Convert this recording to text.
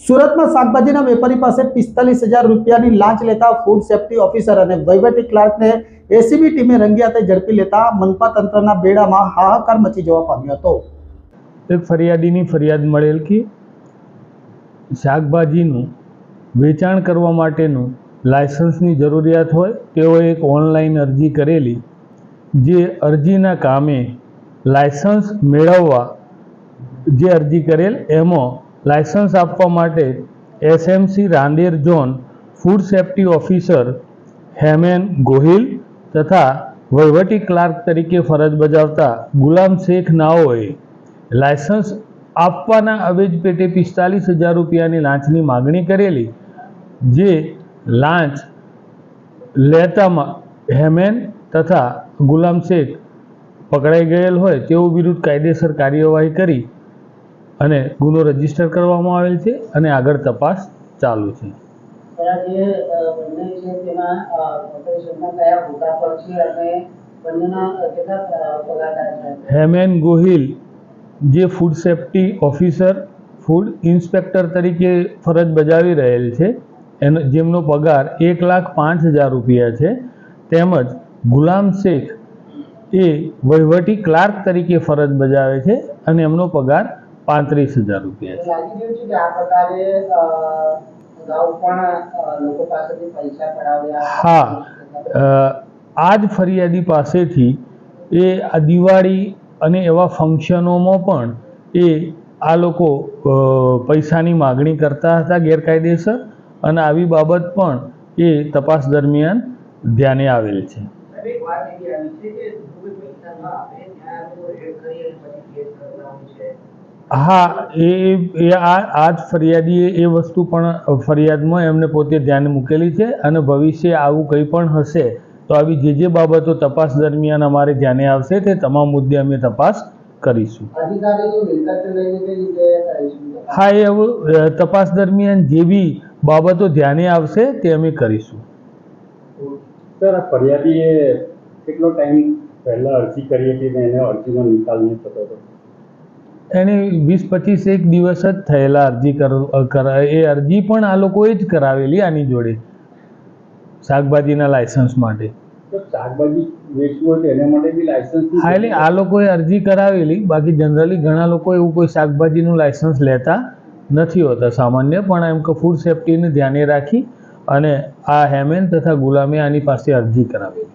સુરતમાં શાકભાજીના વેપારી પાસે 45,000 રૂપિયાની લાંચ લેતા ફૂડ સેફ્ટી ઓફિસર અને વહીવટી ક્લાર્કને એસીબી ટીમે રંગે હાથે ઝડપી લેતા મનપા તંત્રના બેડામાં હાહાકાર મચી જવા પામ્યો હતો। એક ફરિયાદીની ફરિયાદ મળેલ કે શાકભાજીનું વેચાણ કરવા માટેનું લાયસન્સની જરૂરિયાત હોય તેઓએ એક ઓનલાઈન અરજી કરેલી, જે અરજીના કામે લાયસન્સ મેળવવા જે અરજી કરેલ એમાં લાયસન્સ આપવા માટે SMC Rander zone food safety officer Hemen Gohil તથા વહીવટી ક્લાર્ક તરીકે ફરજ બજાવતા ગુલામ શેખ નાઓએ લાયસન્સ આપવાના અવેજ પેટે 45,000 રૂપિયાની લાંચની માગણી કરેલી, જે લાંચ લેતામાં હેમેન તથા ગુલામ શેખ પકડાઈ ગયેલ હોય તેઓ વિરુદ્ધ કાયદેસર કાર્યવાહી કરી અને ગુનો રજીસ્ટર કરવામાં આવેલ છે અને આગળ તપાસ ચાલુ છે। હેમેન ગોહિલ જે food safety officer food inspector તરીકે ફરજ બજાવી રહેલ છે, જેમનો પગાર 1,05,000 રૂપિયા છે, તેમજ ગુલામ શેખ એ વહીવટી ક્લાર્ક તરીકે ફરજ બજાવે છે અને એમનો પગાર 35,000 રૂપિયા છે। હા, આ જ ફરિયાદી પાસેથી એ આ દિવાળી અને એવા ફંક્શનોમાં પણ આ લોકો પૈસાની માગણી કરતા હતા ગેરકાયદેસર, અને આવી બાબત પણ એ તપાસ દરમિયાન ધ્યાને આવેલ છે। હા, આ જ ફરિયાદીએ એ વસ્તુ પણ ફરિયાદમાં એમને પોતે ધ્યાને મૂકેલી છે અને ભવિષ્ય આવું કંઈ પણ હશે તો આવી જે બાબતો તપાસ દરમિયાન અમારે ધ્યાને આવશે તે તમામ મુદ્દે અમે તપાસ કરીશું। હા, એ હવે તપાસ દરમિયાન જે બી બાબતો ધ્યાને આવશે તે અમે કરીશું। સર, આ ફરિયાદીએ કેટલો ટાઈમ પહેલા અરજી કરી હતી ને એને અરજીનો નિકાલ નહીં થતો હતો? એને 20-25 દિવસ જ થયેલા અરજી એ અરજી પણ આ લોકોએ જ કરાવેલી આની જોડે શાકભાજીના લાયસન્સ માટે। શાકભાજી વેચવું હોય તો એના માટે બી લાયસન્સ? હા, એટલે આ લોકોએ અરજી કરાવેલી, બાકી જનરલી ઘણા લોકો એવું કોઈ શાકભાજીનું લાયસન્સ લેતા નથી હોતા સામાન્ય, પણ એમ કે ફૂડ સેફ્ટીને ધ્યાને રાખી અને આ હેમેન તથા ગુલામે આની પાસે અરજી કરાવેલી।